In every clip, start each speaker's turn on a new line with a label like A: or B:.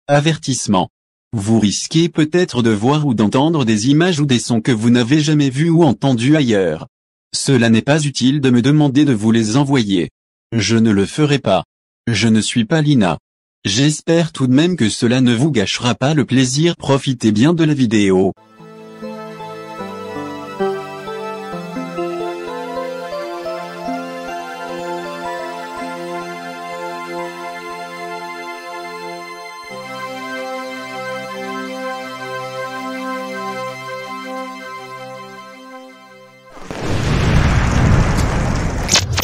A: Avertissement. Vous risquez peut-être de voir ou d'entendre des images ou des sons que vous n'avez jamais vus ou entendus ailleurs. Cela n'est pas utile de me demander de vous les envoyer. Je ne le ferai pas. Je ne suis pas Lina. J'espère tout de même que cela ne vous gâchera pas le plaisir. Profitez bien de la vidéo.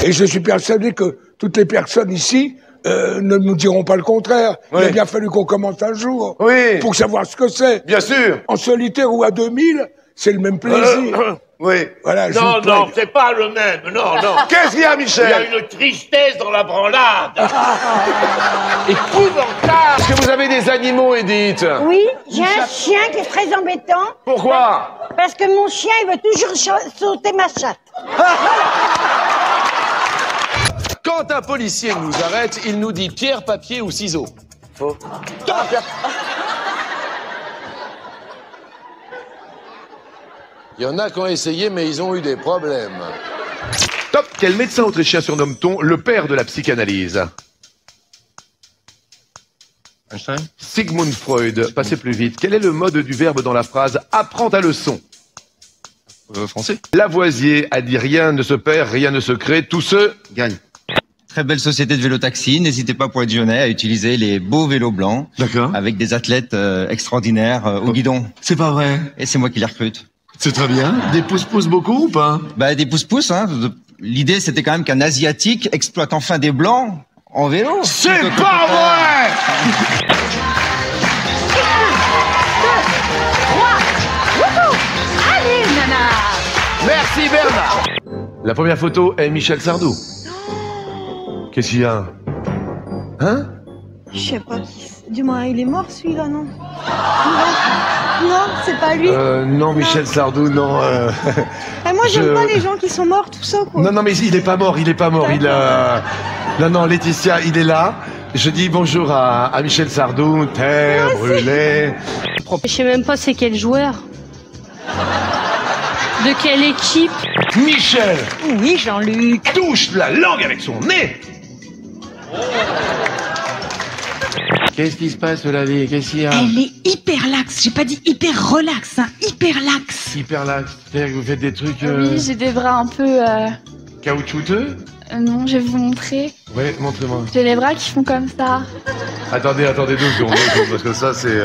B: Et je suis persuadé que toutes les personnes ici ne nous diront pas le contraire. Oui. Il a bien fallu qu'on commence un jour pour savoir ce que c'est.
C: Bien sûr.
B: En solitaire ou à 2000, c'est le même plaisir.
C: Oui.
B: Voilà,
D: non, c'est pas le même. Non.
C: Qu'est-ce qu'il y a, Michel?
D: Il y a une tristesse dans la branlade. Épouvantable.
C: Est-ce que vous avez des animaux, Edith?
E: Oui, j'ai un chien qui est très embêtant.
C: Pourquoi?
E: Parce que mon chien, il veut toujours sauter ma chatte.
C: Quand un policier nous arrête, il nous dit pierre, papier ou ciseaux. Faux. Il y en a qui ont essayé, mais ils ont eu des problèmes.
F: Top. Quel médecin autrichien surnomme-t-on le père de la psychanalyse?
C: Einstein.
F: Sigmund Freud. Passez plus vite. Quel est le mode du verbe dans la phrase « apprends ta leçon »
C: Français.
F: Lavoisier a dit « rien ne se perd, rien ne se crée, tout se gagne ».
G: Très belle société de vélo-taxi. N'hésitez pas pour les Dijonais à utiliser les beaux vélos blancs.
F: D'accord.
G: Avec des athlètes extraordinaires au guidon.
F: C'est pas vrai.
G: Et c'est moi qui les recrute.
F: C'est très bien. Des pouces-pouces beaucoup ou pas?
G: Bah, des pouces-pouces, hein. L'idée, c'était quand même qu'un Asiatique exploite enfin des Blancs en vélo.
C: C'est pas vrai!
E: Allez, nana!
C: Merci, Bernard.
F: La première photo est Michel Sardou. Qu'est-ce qu'il y a? Hein?
H: Je sais pas qui... Du moins, il est mort celui-là, non? Non, c'est pas lui.
F: Non, Michel Sardou, non.
H: Et moi, j'aime pas les gens qui sont morts, tout ça, quoi.
F: Non, mais il est pas mort, il a... Non, Laetitia, il est là. Je dis bonjour à Michel Sardou, terre brûlée.
I: Je sais même pas c'est quel joueur. De quelle équipe?
F: Michel!
H: Oui, Jean-Luc.
F: Touche la langue avec son nez! Qu'est-ce qui se passe, la vie? Qu'est-ce qu'il y a?
J: Elle est hyper laxe. J'ai pas dit hyper relax, hein. Hyper laxe.
F: Hyper laxe. C'est-à-dire que vous faites des trucs...
I: Oui, j'ai des bras un peu...
F: caoutchouteux?
I: Non, je vais vous montrer.
F: Ouais, montrez-moi.
I: J'ai les bras qui font comme ça.
F: Attendez 2 secondes, parce que ça, c'est...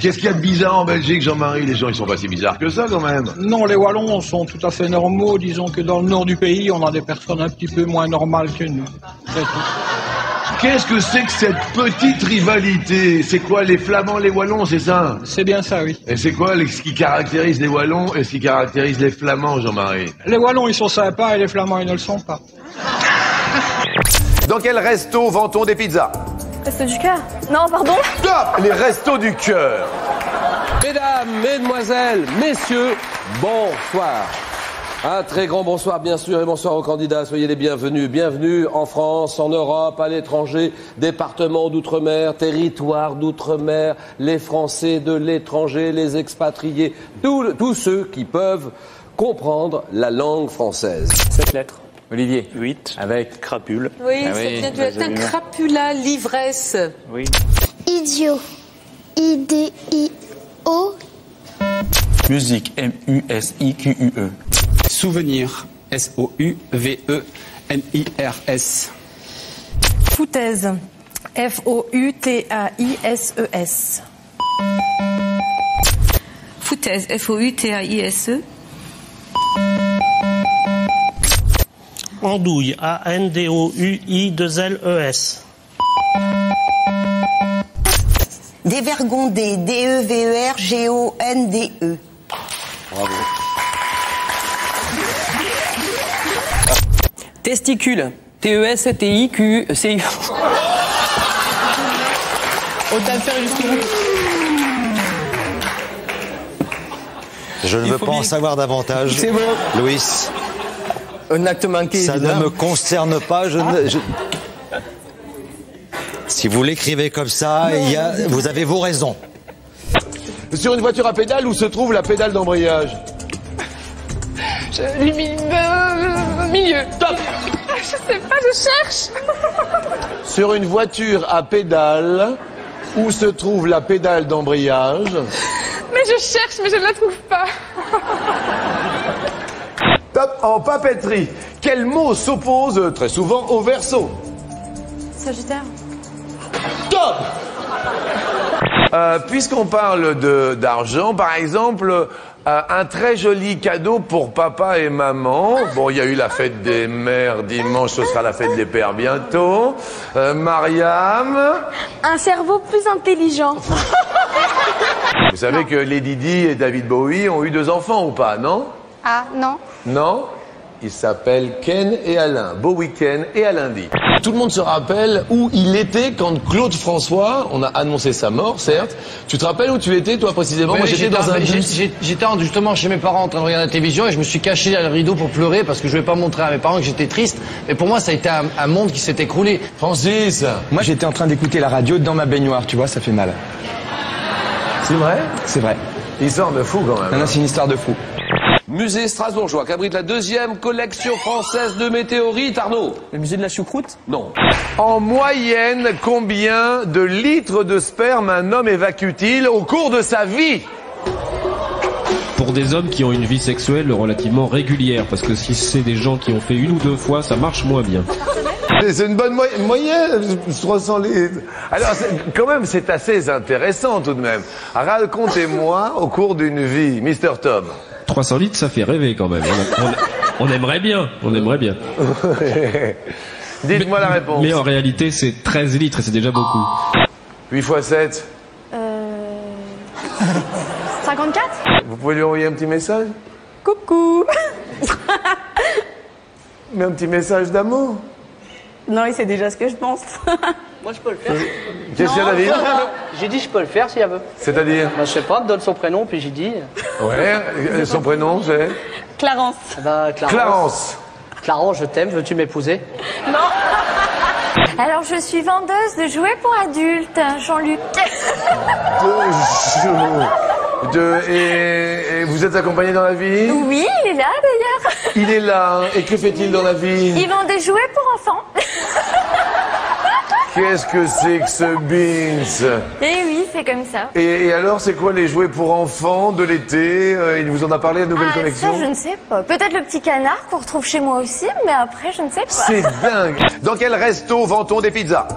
F: Qu'est-ce qu'il y a de bizarre en Belgique, Jean-Marie? Les gens, ils sont pas si bizarres que ça, quand même.
K: Non, les Wallons sont tout à fait normaux. Disons que dans le nord du pays, on a des personnes un petit peu moins normales que nous. C'est tout.
F: Qu'est-ce que c'est que cette petite rivalité? C'est quoi, les Flamands, les Wallons, c'est ça?
K: C'est bien ça, oui.
F: Et c'est quoi ce qui caractérise les Wallons et ce qui caractérise les Flamands, Jean-Marie?
K: Les Wallons, ils sont sympas et les Flamands, ils ne le sont pas.
C: Dans quel resto vend-on des pizzas?
I: Resto du cœur? Non, pardon?
C: Top! Les restos du cœur.
L: Mesdames, mesdemoiselles, messieurs, bonsoir. Un très grand bonsoir, bien sûr, et bonsoir aux candidats. Soyez les bienvenus. Bienvenue en France, en Europe, à l'étranger, départements d'outre-mer, territoires d'outre-mer, les Français de l'étranger, les expatriés, tous ceux qui peuvent comprendre la langue française.
M: 7 lettres.
L: Olivier.
M: 8.
L: Avec
M: crapule.
N: Oui, c'est bien du latin crapula, l'ivresse.
M: Oui.
O: Idiot. I-D-I-O.
M: Musique. M-U-S-I-Q-U-E. Souvenir. S-O-U-V-E-N-I-R-S.
N: Foutaise. F-O-U-T-A-I-S-E-S. Foutaise. F-O-U-T-A-I-S-E.
P: Andouille, A-N-D-O-U-I-2-L-E-S.
Q: Dévergondé, D-E-V-E-R-G-O-N-D-E.
L: Bravo.
M: Testicule. T-E-S-T-I-Q-C-U.
N: Autant le faire jusqu'au bout.
R: Je ne veux pas en savoir davantage.
M: C'est bon.
R: Louis.
M: Un acte manqué.
R: Ça
M: évidemment.
R: ne me concerne pas. Si vous l'écrivez comme ça, vous avez vos raisons.
C: Sur une voiture à pédale, où se trouve la pédale d'embrayage?
I: Milieu.
C: Top.
I: Je sais pas, je cherche.
C: Sur une voiture à pédale, où se trouve la pédale d'embrayage?
I: Mais je cherche, mais je ne la trouve pas.
C: Top. En papeterie, quel mot s'oppose très souvent au verso?
I: Sagittaire.
C: Top. Puisqu'on parle d'argent, par exemple, un très joli cadeau pour papa et maman. Bon, il y a eu la fête des mères dimanche, ce sera la fête des pères bientôt. Mariam.
I: Un cerveau plus intelligent.
C: Vous savez que Lady Di et David Bowie ont eu 2 enfants ou pas, non?
I: Ah, non.
C: Non? Ils s'appellent Ken et Alain. Bowie Ken et Alain Di. Tout le monde se rappelle où il était quand Claude François, on a annoncé sa mort, certes. Tu te rappelles où tu étais, toi, précisément?
O: Oui,
C: moi, j'étais dans un bus.
O: J'étais justement chez mes parents en train de regarder la télévision et je me suis caché derrière le rideau pour pleurer parce que je voulais pas montrer à mes parents que j'étais triste. Et pour moi, ça a été un monde qui s'est écroulé.
C: Francis.
P: Moi, j'étais en train d'écouter la radio dans ma baignoire, tu vois, ça fait mal.
C: C'est vrai?
P: C'est vrai.
C: Histoire de fou, quand même.
P: Non, c'est une histoire de fou.
L: Musée strasbourgeois qu'abrite la 2e collection française de météorites, Arnaud.
M: Le musée de la choucroute?
L: Non.
C: En moyenne, combien de litres de sperme un homme évacue-t-il au cours de sa vie?
Q: Pour des hommes qui ont une vie sexuelle relativement régulière, parce que si c'est des gens qui ont fait 1 ou 2 fois, ça marche moins bien.
C: C'est une bonne moyenne, 300 litres. Alors, quand même, c'est assez intéressant tout de même. Racontez-moi au cours d'une vie, Mr. Tom.
Q: 300 litres, ça fait rêver quand même. On aimerait bien, on aimerait bien.
C: Dites-moi la réponse.
Q: Mais en réalité, c'est 13 litres et c'est déjà beaucoup.
C: 8 x 7.
I: 54.
C: Vous pouvez lui envoyer un petit message?
I: Coucou.
C: Mais un petit message d'amour?
S: Non, il sait déjà ce que je pense.
T: Moi, je peux le faire.
C: Qu'est-ce qu'il y a, David?
T: J'ai dit, je peux le faire si elle veut.
C: C'est-à-dire?
T: Je sais pas, me donne son prénom, puis j'ai dit.
C: Ouais, son prénom, c'est?
S: Clarence.
C: Clarence.
T: Clarence, je t'aime, veux-tu m'épouser?
I: Non. Alors, je suis vendeuse de jouets pour adultes, Jean-Luc.
C: Et vous êtes accompagné dans la vie?
I: Oui, il est là d'ailleurs.
C: Il est là. Et que fait-il dans la vie?
I: Il vend des jouets pour enfants.
C: Qu'est-ce que c'est que ce Beans?
I: Eh oui, c'est comme ça.
C: Et alors, c'est quoi les jouets pour enfants de l'été? Il vous en a parlé, la nouvelle collection?
I: Ça, je ne sais pas. Peut-être le petit canard qu'on retrouve chez moi aussi, mais après, je ne sais pas.
C: C'est dingue. Dans quel resto vend-on des pizzas?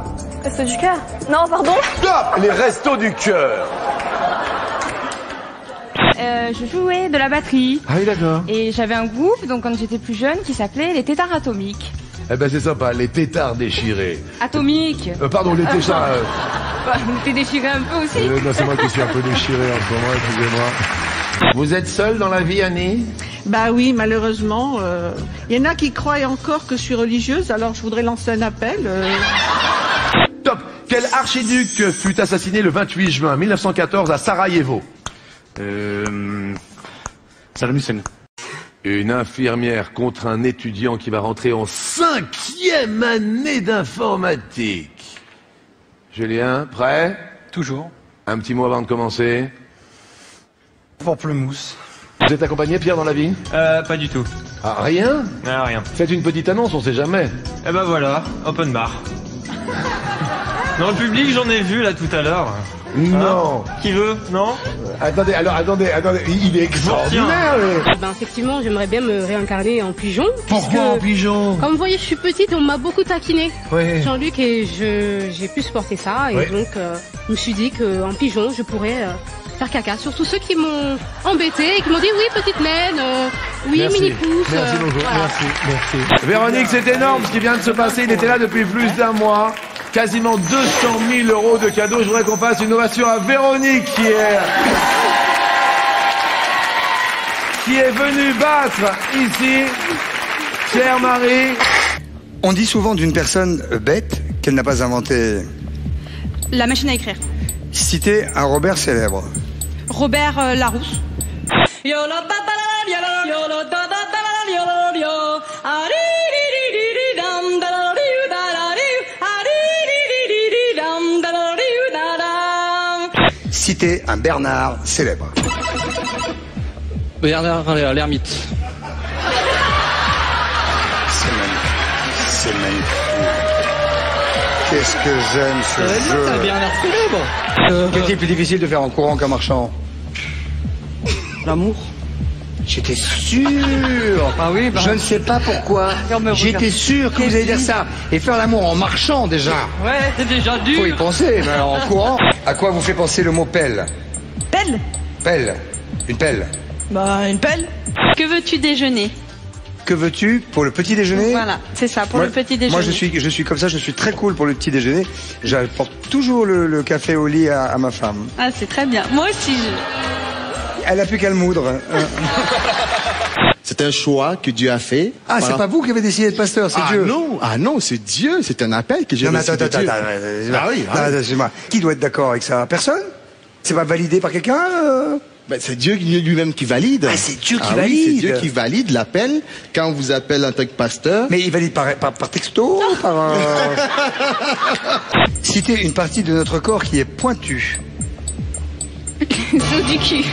I: Resto du cœur? Non, pardon.
C: Stop! Les restos du cœur.
U: Je jouais de la batterie.
C: Ah oui, d'accord.
U: Et j'avais un groupe, donc quand j'étais plus jeune, qui s'appelait les Tétards Atomiques.
C: Eh ben c'est sympa, les tétards déchirés.
U: Atomiques.
C: Pardon, les tétards.
U: T'es déchiré un peu aussi.
C: Non, c'est moi qui suis un peu déchiré en ce moment, excusez-moi. Vous êtes seule dans la vie, Annie?
V: Bah oui, malheureusement. Il y en a qui croient encore que je suis religieuse, alors je voudrais lancer un appel.
C: Top! Quel archiduc fut assassiné le 28 juin 1914 à Sarajevo?
Q: Saddam Hussein.
C: Une infirmière contre un étudiant qui va rentrer en 5e année d'informatique. Julien, prêt?
M: Toujours.
C: Un petit mot avant de commencer.
M: Pamplemousse.
C: Vous êtes accompagné, Pierre, dans la vie?
Q: Pas du tout.
C: Ah, rien?
Q: Ah, rien.
C: Faites une petite annonce, on sait jamais.
Q: Eh ben voilà, open bar. Dans le public, j'en ai vu là tout à l'heure.
C: Non.
Q: Qui veut? Non?
C: Attendez, il est extraordinaire.
W: Effectivement, j'aimerais bien me réincarner en pigeon.
C: Pourquoi en pigeon?
W: Comme vous voyez, je suis petite et on m'a beaucoup taquiné.
C: Oui.
W: Jean-Luc, et j'ai pu supporter ça. Et
C: oui.
W: donc, je me suis dit qu'en pigeon, je pourrais faire caca. Surtout ceux qui m'ont embêté et qui m'ont dit oui, petite naine, oui,
C: Merci.
W: mini-pouce.
C: Merci beaucoup,
W: voilà.
C: merci. Véronique, c'est énorme ce qui vient de se passer. Il était là depuis plus d'1 mois. Quasiment 200 000 € de cadeaux. Je voudrais qu'on fasse une ovation à Véronique qui est venue battre ici, chère Marie.
X: On dit souvent d'une personne bête qu'elle n'a pas inventé.
H: La machine à écrire.
X: Citez un Robert célèbre.
H: Robert Larousse.
X: Citez un Bernard célèbre.
K: Bernard l'ermite.
X: C'est magnifique. C'est magnifique. Qu'est-ce que j'aime ce jeu.
K: C'est un Bernard célèbre.
X: Qu'est-il plus difficile de faire en courant qu'en marchant?
K: L'amour.
X: J'étais sûr.
K: Ah oui, bah...
X: Je ne sais pas pourquoi. J'étais sûr que vous allez dire ça. Et faire l'amour en marchant déjà.
K: Ouais, c'est déjà dur.
X: Faut y penser, mais alors en courant. À quoi vous fait penser le mot pelle?
H: Pelle?
X: Pelle. Une pelle.
H: Bah, une pelle. Que veux-tu déjeuner?
X: Que veux-tu pour le petit déjeuner?
H: Voilà, c'est ça, pour le petit déjeuner.
X: Moi, je suis comme ça, je suis très cool pour le petit déjeuner. J'apporte toujours le café au lit à ma femme.
H: Ah, c'est très bien. Moi aussi,
X: Elle a plus qu'à le moudre.
A: C'est un choix que Dieu a fait.
X: Ah, c'est pas vous qui avez décidé de pasteur, c'est Dieu.
A: Non, c'est Dieu. C'est un appel que j'ai reçu de Dieu.
X: Ah oui, excuse-moi. Qui doit être d'accord avec ça? Personne? C'est pas validé par quelqu'un?
A: Ben, c'est Dieu lui-même qui valide.
X: Ah, c'est Dieu qui
A: Oui,
X: valide.
A: c'est Dieu qui valide l'appel quand on vous appelle en tant que pasteur.
X: Mais il valide par texto, par. Citez une partie de notre corps qui est pointue.
U: Les os du cul.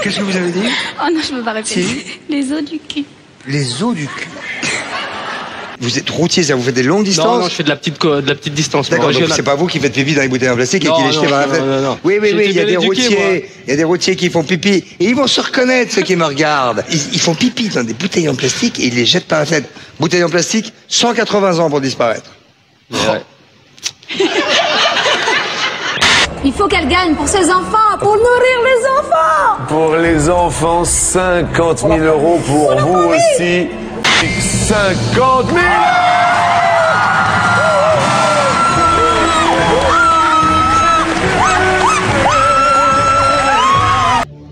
X: Qu'est-ce que vous avez dit?
U: Oh non, je peux pas répéter.
X: Si.
U: Les os du cul.
X: Les os du cul. Vous êtes routier, ça vous faites des longues distances?
K: Non, je fais de la petite distance.
X: D'accord, donc c'est pas vous qui faites pipi dans les bouteilles en plastique et qui les jetez par la fenêtre?
K: Non.
X: Oui, il y a des
K: routiers.
X: Il y a des routiers qui font pipi. Et ils vont se reconnaître, ceux qui me regardent. Ils font pipi dans des bouteilles en plastique et ils les jettent par la fenêtre. Bouteilles en plastique, 180 ans pour disparaître.
I: Il faut qu'elle gagne pour ses enfants, pour nourrir les enfants.
C: Pour les enfants, 50 000 euros pour vous aussi. 50 000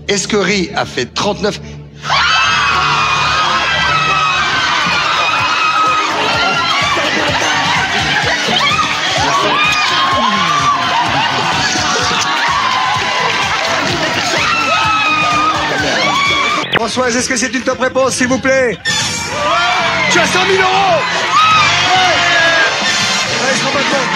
X: Esquerie a fait 39. Françoise, est-ce que c'est une top réponse, s'il vous plaît? Tu as 100 000 euros. Ouais, je rends pas compte.